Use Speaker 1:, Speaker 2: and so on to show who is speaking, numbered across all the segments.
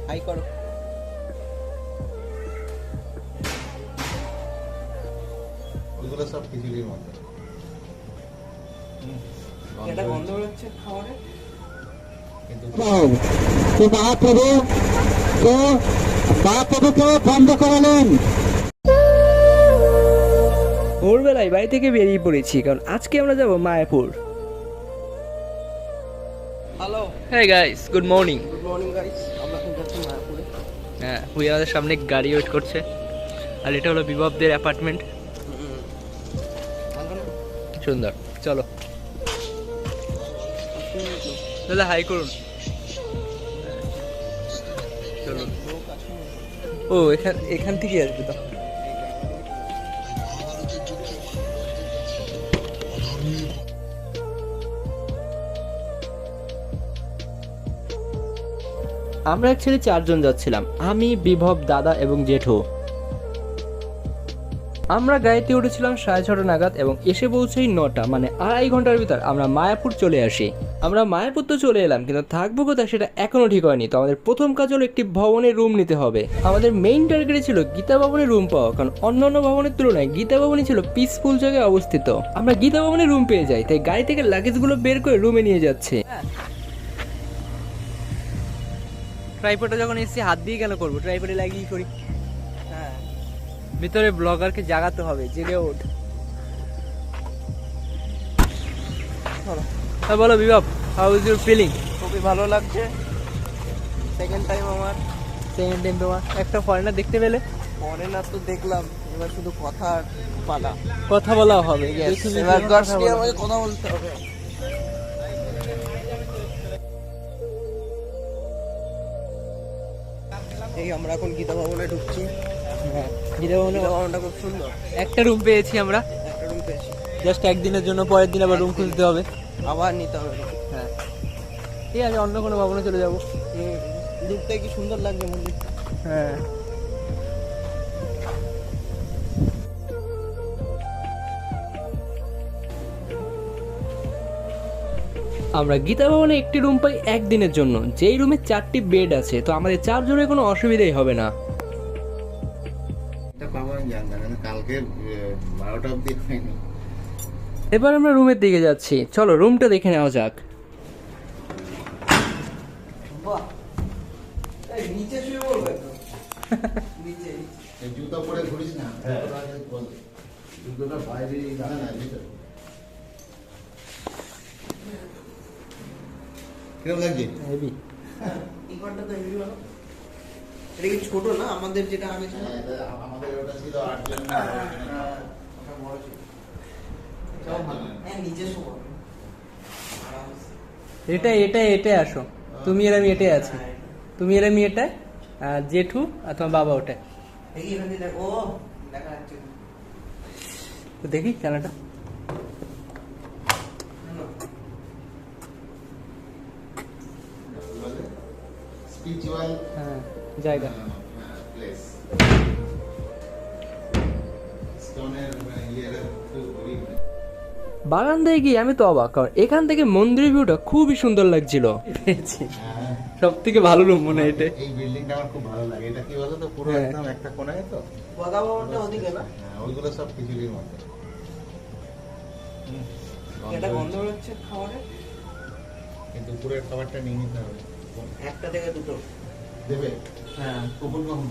Speaker 1: High করো।
Speaker 2: ওইগুলো সব খিচুড়ির মতো।
Speaker 1: এটা গন্ধ হচ্ছে খাবারে।
Speaker 2: কিন্তু
Speaker 3: মহাপ্রভুকে বন্ধ করালেন।
Speaker 4: ভোরবেলায় বাড়ি থেকে বেরিয়ে পড়েছি, কারণ আজকে আমরা যাব মায়াপুর।
Speaker 1: হ্যালো,
Speaker 4: হ্যাঁ guys, good morning.
Speaker 1: Good morning guys. আমরা এখন যাচ্ছি মায়াপুরে।
Speaker 4: হ্যাঁ, ওই আমাদের সামনে গাড়ি ওয়েট করছে, আর এটা হলো বিভবদের অ্যাপার্টমেন্ট। সুন্দর, চলো দাদা হাই করুন। চলুন। ও এখান থেকে আসবে তো। আমরা অ্যাকচুয়ালি 4 জন যাচ্ছিলাম, আমি, বিভব, দাদা এবং জেঠু। আমরা গাড়িতে উঠেছিলাম 6:30 নাগাদ এবং এসে পৌঁছেই 9টা, মানে 2.5 ঘন্টার ভিতর আমরা মায়াপুর চলে আসি। আমরা মায়াপুর তো চলে এলাম, কিন্তু থাকবো কোথায় সেটা এখনো ঠিক হয়নি। তো আমাদের প্রথম কাজ হলো একটি ভবনের রুম নিতে হবে। আমাদের মেইন টার্গেট ছিল গীতা ভবনের রুম পাওয়া, কারণ অন্যান্য ভবনের তুলনায় গীতা ভবনই ছিল পিসফুল জায়গায় অবস্থিত। আমরা গীতা ভবনের রুম পেয়ে যাই, তাই গাড়ি থেকে লাগেজগুলো বের করে রুমে নিয়ে যাচ্ছে। ট্রাইপডে যখন এসেছি হাত দিয়ে কেন করবো, ট্রাইপডে লাগিয়ে করি। হ্যাঁ, ভিতরে ব্লগারকে জাগাতে হবে, জেগে ওঠ। হ্যাঁ বলো বিভব, হাউ ইজ ইউর ফিলিং?
Speaker 1: খুবই ভালো লাগছে। সেকেন্ড টাইম আমার।
Speaker 4: সেকেন্ড টাইম তোমার? একটা ফরেনার দেখতে পেলে?
Speaker 1: ফরেনার তো দেখলাম, এবার শুধু কথার পালা।
Speaker 4: কথা বলা হবে।
Speaker 1: এবার গার্ডস দিয়ে আমাকে কথা বলতে হবে। এই আমরা এখন গীতা ভবনে ঢুকছি।
Speaker 4: হ্যাঁ, গীতা ভবনে
Speaker 1: গীতা ভবনটা খুব সুন্দর।
Speaker 4: একটা রুম পেয়েছি আমরা,
Speaker 1: একটা রুম পেয়েছি।
Speaker 4: জাস্ট একদিনের জন্য, পরের দিন আবার রুম খুঁজতে হবে।
Speaker 1: আবার নিতে হবে।
Speaker 4: হ্যাঁ ঠিক আছে, অন্য কোনো ভবনে চলে যাবো।
Speaker 1: দূর থেকে কি সুন্দর লাগছে মন্দিরটা।
Speaker 4: হ্যাঁ, আমরা গীতা ভবনে একটি রুম পাই একদিনের জন্য, যেই রুমে 4টি বেড আছে। তো আমাদের 4 জনের কোনো অসুবিধাই হবে না।
Speaker 2: এটা পাবো আমি জানতাম না, কালকে 12টা অবধি হয়নি।
Speaker 4: এবার আমরা রুমের দিকে যাচ্ছি, চলো রুমটা দেখে নেওয়া যাক।
Speaker 1: বাহ, এই নিচে শুয়ে পড়বে তো। নিচে
Speaker 2: এই জুতো পরে ঘুরিস না, জুতোটা আগে বল। জুতোটা বাইরে জানা না ভিতরে। কিরকম লাগছে?
Speaker 4: হেভি।
Speaker 1: এই ঘরটা তো হেভি ভালো। এটা কি ছোট না আমাদের যেটা আগে ছিল?
Speaker 2: হ্যাঁ, এটা আমাদের ওটা ছিল 8 জন।
Speaker 1: ওটা বড় ছিল। এটাও ভালো। হ্যাঁ, নিচে শোবো।
Speaker 4: এটাই আসো, তুমি আর আমি এটাই আছি। তুমি আর আমি এটা, আর জেঠু আর তোমার বাবা ওটা।
Speaker 1: এই এখান থেকে দেখো, দেখা যাচ্ছে।
Speaker 4: তো দেখি খেলাটা।
Speaker 2: স্পিরিচুয়াল
Speaker 4: হ্যাঁ, জায়গা।
Speaker 2: প্লেস। স্টোনের ইয়ের খুব গরিব।
Speaker 4: বারান্দায় গিয়ে আমি তো অবাক, কারণ এখান থেকে মন্দিরের ভিউটা খুবই সুন্দর লাগছিল। সব থেকে ভালো রুম মনে হয় এটা।
Speaker 2: এই বিল্ডিংটা আমার খুব ভালো লাগে। এটা কি বলতো, তো পুরো
Speaker 4: হ্যাঁ।
Speaker 2: একদম একটা কোণায় তো।
Speaker 1: গদা ভবনটা ওদিকে না?
Speaker 2: হ্যাঁ, ওইগুলো সব খিচুড়ির মতো।
Speaker 1: এটা গন্ধ হচ্ছে খাবারে।
Speaker 2: কিন্তু পুরো খাবারটা নিয়ে নিতে হবে।
Speaker 1: একটা থেকে দুটো
Speaker 2: দেবে?
Speaker 1: হ্যাঁ
Speaker 2: কখন কখন?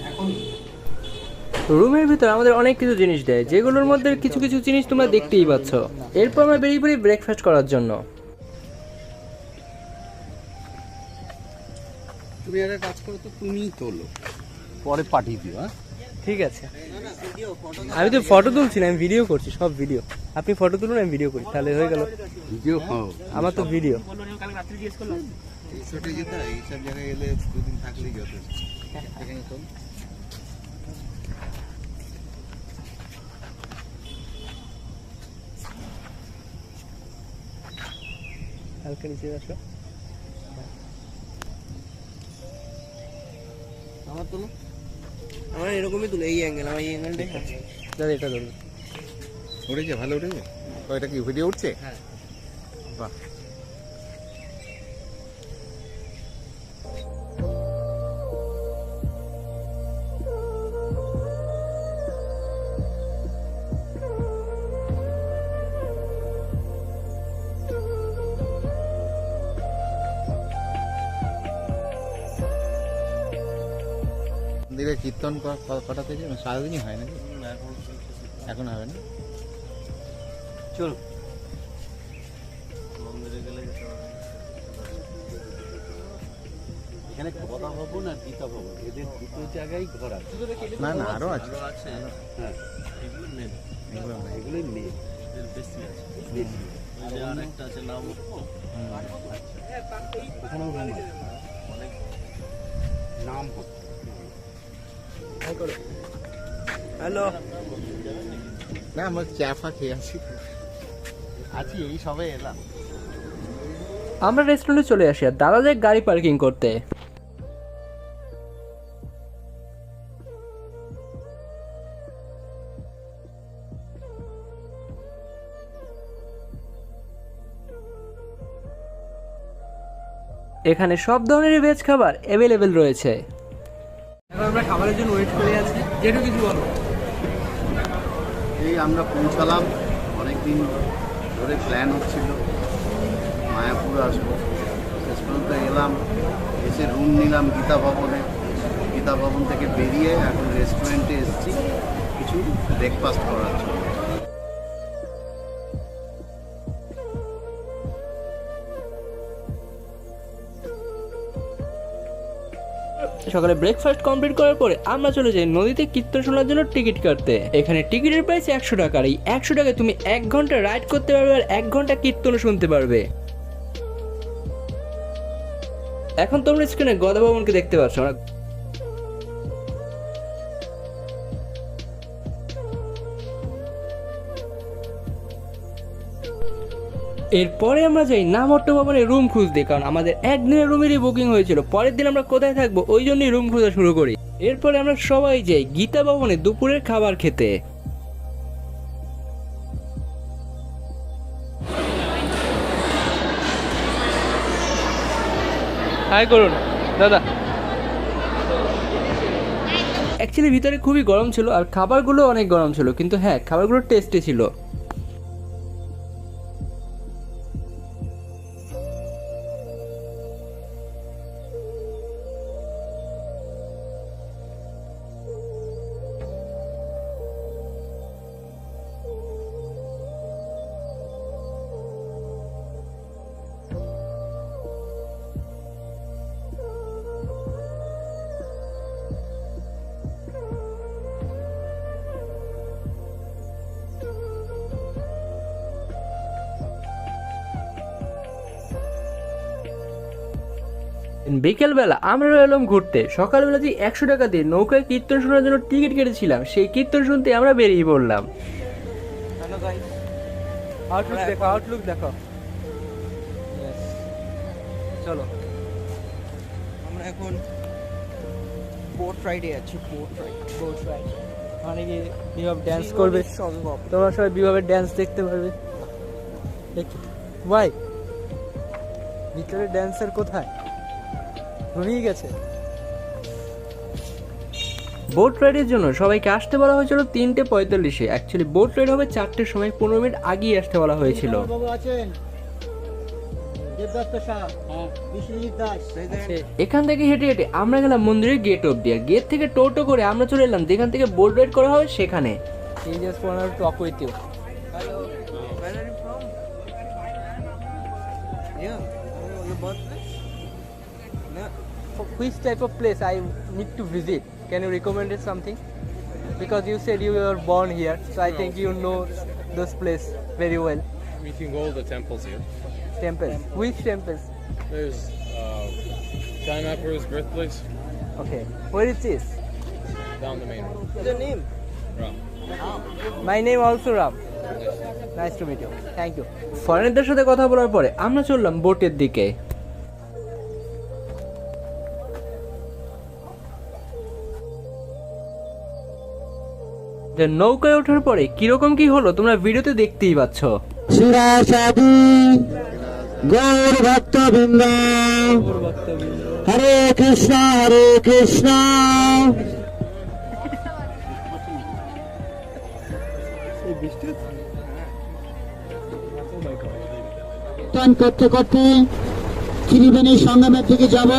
Speaker 1: এখন
Speaker 4: রুমের ভিতর আমাদের অনেক কিছু জিনিস দেয়, যেগুলোর মধ্যে কিছু কিছু জিনিস তোমরা দেখতেই পাচ্ছ। এরপর আমরা বেরিয়ে পড়ি ব্রেকফাস্ট করার জন্য।
Speaker 1: তুমি একটা কাজ করো তো, তুমিই তোলো।
Speaker 2: পরে পাঠিয়ে দিও। হ্যাঁ,
Speaker 4: ঠিক আছে,
Speaker 1: না না, ভিডিও ফটো।
Speaker 4: আমি তো ফটো তুলছি না, আমি ভিডিও করছি, সব ভিডিও। আপনি ফটো তুলুন, আমি ভিডিও করি, তাহলে হয়ে গেল।
Speaker 2: ভিডিও
Speaker 4: আমার তো ভিডিও।
Speaker 2: ছোট যেতে হয়, এইসব জায়গায় গেলে দুদিন থাকলেই যথেষ্ট। এখানে তো
Speaker 4: হালকা নিচে আসো।
Speaker 1: আমার তোলো। আমার এরকমই তুলো, এই অ্যাঙ্গেল, আমার এই অ্যাঙ্গেলটাই আছে।
Speaker 4: দাদা এটা ধরুন।
Speaker 2: উঠেছে, ভালো উঠেছে। তো এটা কি ভিডিও উঠছে?
Speaker 4: হ্যাঁ।
Speaker 2: বাহ। মন্দিরে কীর্তন কটা থেকে সারাদিনই হয় নাকি? এখন হবে না।
Speaker 1: চলো মন্দিরে গেলে যেতে হবে।
Speaker 3: এখানে কথা ভবন আর গীতা ভবন এদের দুটো জায়গায় ঘর আছে।
Speaker 2: না না আরো আছে।
Speaker 3: হ্যাঁ
Speaker 1: এগুলো মেন,
Speaker 2: এগুলো নাই।
Speaker 3: এগুলোই মেয়ে
Speaker 1: এর বেশি আছে। ওই যে আর একটা আছে নাম
Speaker 3: ওখানেও রুম আছে
Speaker 1: অনেক
Speaker 3: নাম হচ্ছে
Speaker 1: হ্যালো
Speaker 2: না আমরা চাফা খেয়ে আছি এই সবে এলাম।
Speaker 4: আমরা রেস্টুরেন্টে চলে আসি আর দাদা যায় গাড়ি পার্কিং করতে। এখানে সব ধরনের ভেজ খাবার অ্যাভেলেবেল রয়েছে। এখন আমরা খাবারের জন্য ওয়েট করে আছি। যেটু কিছু বলো।
Speaker 2: এই আমরা পৌঁছালাম, অনেকদিন ধরে প্ল্যান হচ্ছিল মায়াপুর আসবো, শেষ পর্যন্ত এলাম, এসে রুম নিলাম গীতা ভবনে। গীতা ভবন থেকে বেরিয়ে এখন রেস্টুরেন্টে এসেছি কিছু ব্রেকফাস্ট করার জন্য।
Speaker 4: সকালে ব্রেকফাস্ট কমপ্লিট করার পরে আমরা চলে যাই নদীতে কীর্তন শোনার জন্য টিকিট কাটতে। এখানে টিকিটের প্রাইস 100 টাকা, আর এই 100 টাকায় তুমি 1 ঘন্টা রাইড করতে পারবে আর 1 ঘন্টা কীর্তন শুনতে পারবে। এখন তোমরা স্ক্রিনে গদা ভবনকে দেখতে পাচ্ছ। এরপরে আমরা যাই নামট্ট ভবনে রুম খুঁজতে, কারণ আমাদের একদিনের রুমেরই বুকিং হয়েছিল। পরের দিন আমরা কোথায় থাকবো ওই জন্যই রুম খোঁজা শুরু করি। এরপরে আমরা সবাই যাই গীতা ভবনে দুপুরের খাবার খেতে। হাই করুন দাদা। অ্যাকচুয়ালি ভিতরে খুবই গরম ছিল আর খাবারগুলো অনেক গরম ছিল, কিন্তু হ্যাঁ খাবারগুলো টেস্টি ছিল। বিকেলবেলা আমরা এলাম ঘুরতে। সকালবেলা যে 100 টাকা দিয়ে নৌকায় কীর্তন শোনার জন্য টিকিট কেটেছিলাম, সেই কীর্তন শুনতে আমরা বেরিয়ে পড়লাম।
Speaker 1: হ্যালো গাইস,
Speaker 4: আউটলুক দেখো। চলো
Speaker 1: আমরা এখন বোট রাইডে আছি। বোট রাইড
Speaker 4: মানে কি বিভাব ড্যান্স করবে,
Speaker 1: সম্ভব।
Speaker 4: তোমরা সবাই বিভাবের ড্যান্স দেখতে পারবে। ভাই ভিতরে ড্যান্সার কোথায়? ঘুমিয়ে গেছে। বোট রাইডের জন্য সবাইকে আসতে বলা হয়েছিল 3:45-এ। অ্যাকচুয়ালি বোট রাইড হবে 4টের সময়, 15 মিনিট আগেই আসতে বলা হয়েছিল। এখান থেকে হেঁটে হেঁটে আমরা গেলাম মন্দিরের গেট অব্দি, আর গেট থেকে টোটো করে আমরা চলে এলাম যেখান থেকে বোট রাইড করা হবে সেখানে। He just wanted to talk with you.
Speaker 1: Hello, where are you from? Yeah, your birthplace? No.
Speaker 4: Which type of place I need to visit? Can you recommend it something? Because you said you were born here, so I think you know this place very well.
Speaker 5: You can go to the temples here.
Speaker 4: Temples. Which temples?
Speaker 5: There's China Emperor's birthplace
Speaker 4: Okay. Where is this?
Speaker 5: down the main road.
Speaker 1: What's your name?
Speaker 5: Ram.
Speaker 4: My name also Ram. Nice to meet you. Thank you. ফরেনারদের সাথে কথা বলার পরে আমরা চললাম বোটের দিকে। নৌকায় ওঠার পরে কিরকম কি হলো তোমরা ভিডিওতে দেখতেই পাচ্ছ।
Speaker 6: সুরাসাদি গৌর ভক্তবৃন্দ হরে কৃষ্ণ করতে করতে ত্রিবেণী সঙ্গমের দিকে যাব।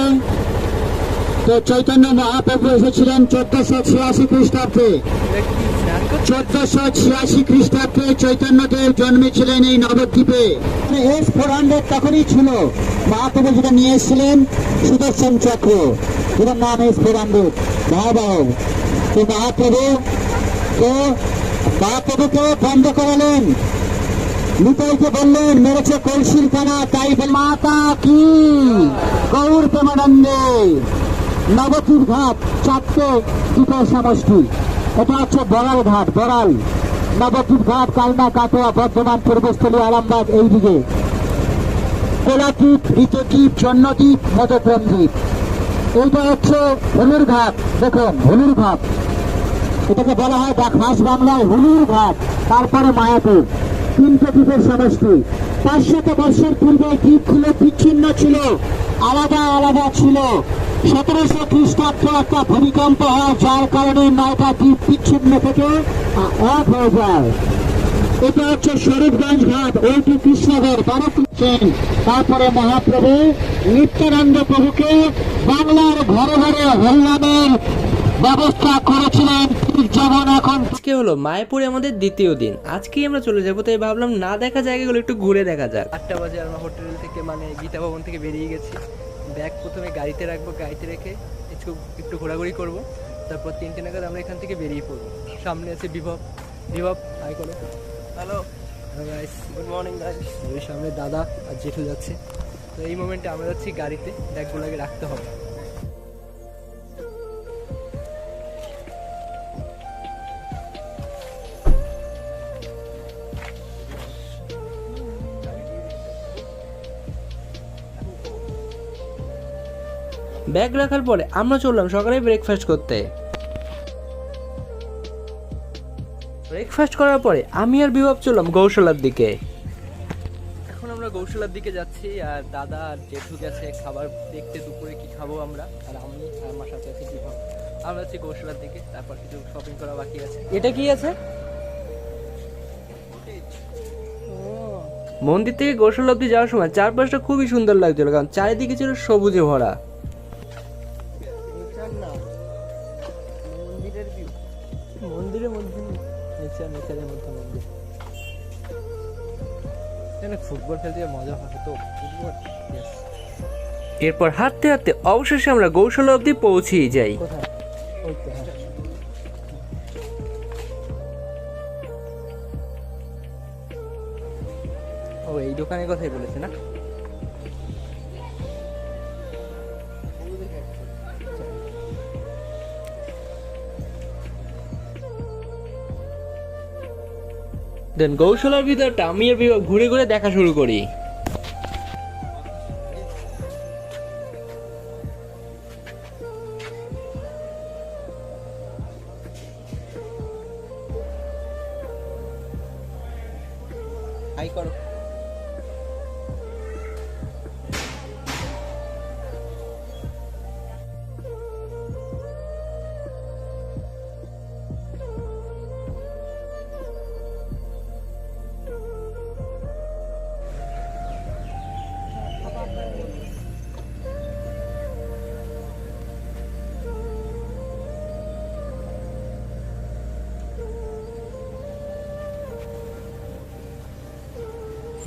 Speaker 6: তো চৈতন্য মহাপ্রভু এসেছিলেন 1486 খ্রিস্টাব্দে। 1486 খ্রিস্টাব্দে চৈতন্যদেব জন্মেছিলেন এই নবদ্বীপে। S-400 তখনই ছিল। মহাপ্রভু যেটা নিয়ে এসেছিলেন সুদর্শন চক্র, যেটার নাম S-400 ভয়াবহ। তো মহাপ্রভুকে বন্ধ করালেন, নিতাইকে বললেন মেরেছে কলসির কানা, তাই মাতা কি গৌর প্রেমানন্দে। নবদ্বীপ ঘাট 4টে দ্বীপের সমষ্টি। এটা হচ্ছে বড়াল ঘাট, বড়াল, নবদ্বীপ ঘাট, কালনা, কাটোয়া, বর্ধমান, পূর্বস্থলী, আরামবাগ, এইদিকে কোলাদ্বীপ, ঋতদ্বীপ, জন্মদ্বীপ, মধুক্রম দ্বীপ। এইটা হচ্ছে হলুর ঘাট। দেখুন হলুর ঘাট, এটাকে বলা হয় খাস বাংলায় হলুর ঘাট। তারপরে মায়াপুর, 3টে দ্বীপের সমষ্টি। 500 বর্ষের পূর্বে দ্বীপগুলো বিচ্ছিন্ন ছিল, আলাদা আলাদা ছিল। 1700 খ্রিস্টাব্দে একটা ভূমিকম্প হয়, যার কারণে 9টা দ্বীপ বিচ্ছিন্ন থেকে এক হয়ে যায়। এটা হচ্ছে স্বরূপগঞ্জ ঘাট, ওইটি কৃষ্ণগড়, বারোকৃষ্ণ। তারপরে মহাপ্রভু নিত্যানন্দ প্রভুকে বাংলার ঘরে ঘরে হরিনামের ব্যবস্থা করেছিলেন, যেমন এখন।
Speaker 4: আজকে হলো মায়াপুরে আমাদের দ্বিতীয় দিন। আজকেই আমরা চলে যাবো, তাই ভাবলাম না দেখা জায়গাগুলো একটু ঘুরে দেখা যাক। 8টা বাজে আমরা হোটেল থেকে গীতা ভবন থেকে বেরিয়ে গেছি। ব্যাগ প্রথমে গাড়িতে রাখবো, গাড়িতে রেখে একটু ঘোরাঘুরি করব, তারপর 3টে নাগাদ আমরা এখান থেকে বেরিয়ে পড়বো। সামনে আছে বিভব। হাই করো।
Speaker 1: Hello
Speaker 4: guys,
Speaker 1: good morning guys.
Speaker 4: ওই সামনে দাদা আর জেঠু যাচ্ছে। তো এই মোমেন্টে আমরা যাচ্ছি গাড়িতে, ব্যাগগুলো আগে রাখতে হবে। ব্যাগ রাখার পরে আমরা চললাম সকালে ব্রেকফাস্ট করতে। ব্রেকফাস্ট করার পরে আমি আর বিভব চললাম গৌশালার দিকে। এখন আমরা গৌশালার দিকে যাচ্ছি, আর দাদা আর জেঠু গেছে খাবার দেখতে দুপুরে কি খাবো আমরা, আর আমি আর আমার সাথে আছে বিভব। আমরা যাচ্ছি গৌশালার দিকে, তারপর কিছু শপিং করা বাকি আছে। এটা কি আছে? মন্দির থেকে গৌশালা অব্দি যাওয়ার সময় চারপাশটা খুবই সুন্দর লাগছিল, কারণ চারিদিকে ছিল সবুজে ভরা। মন্দিরের মধ্যে নেচারের মধ্যে মন্দির। ফুটবল খেলতে মজা হতো, ফুটবল। এরপর হাঁটতে হাঁটতে অবশেষে আমরা গৌশালা অব্দি পৌঁছেই যাই। ও এই দোকানের কথাই বলেছে না? দেন গৌশালার ভিতরটা আমি আর বিভাগ ঘুরে ঘুরে দেখা শুরু করি। হাই করো।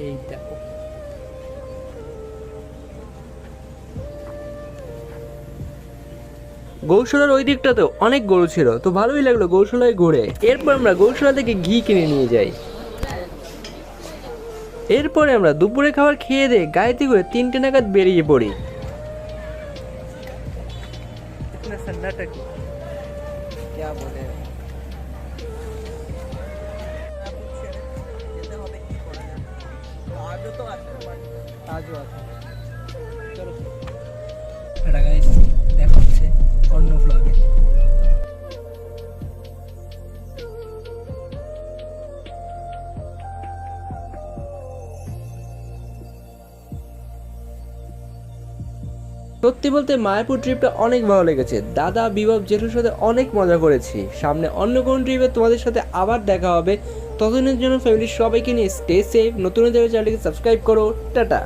Speaker 4: এই দেখো, গৌশালার ওই দিকটাতেও অনেক গরু ছিল, তো ভালোই লাগলো গৌশালায় ঘুরে। এরপর আমরা গৌশালা থেকে ঘি কিনে নিয়ে যাই। এরপরে আমরা দুপুরে খাবার খেয়ে দিয়ে গাড়িতে করে 3টে নাগাদ বেরিয়ে পড়ি। দেখা হচ্ছে অন্য ব্লগে। সত্যি বলতে মায়াপুর ট্রিপটা অনেক ভালো লেগেছে। দাদা, বিভব, জেঠুর সাথে অনেক মজা করেছি। সামনে অন্য কোনো ট্রিপে তোমাদের সাথে আবার দেখা হবে। ততদিনের জন্য ফ্যামিলির সবাইকে নিয়ে স্টে সেফ। নতুন চ্যানেলটিকে সাবস্ক্রাইব করো। টাটা।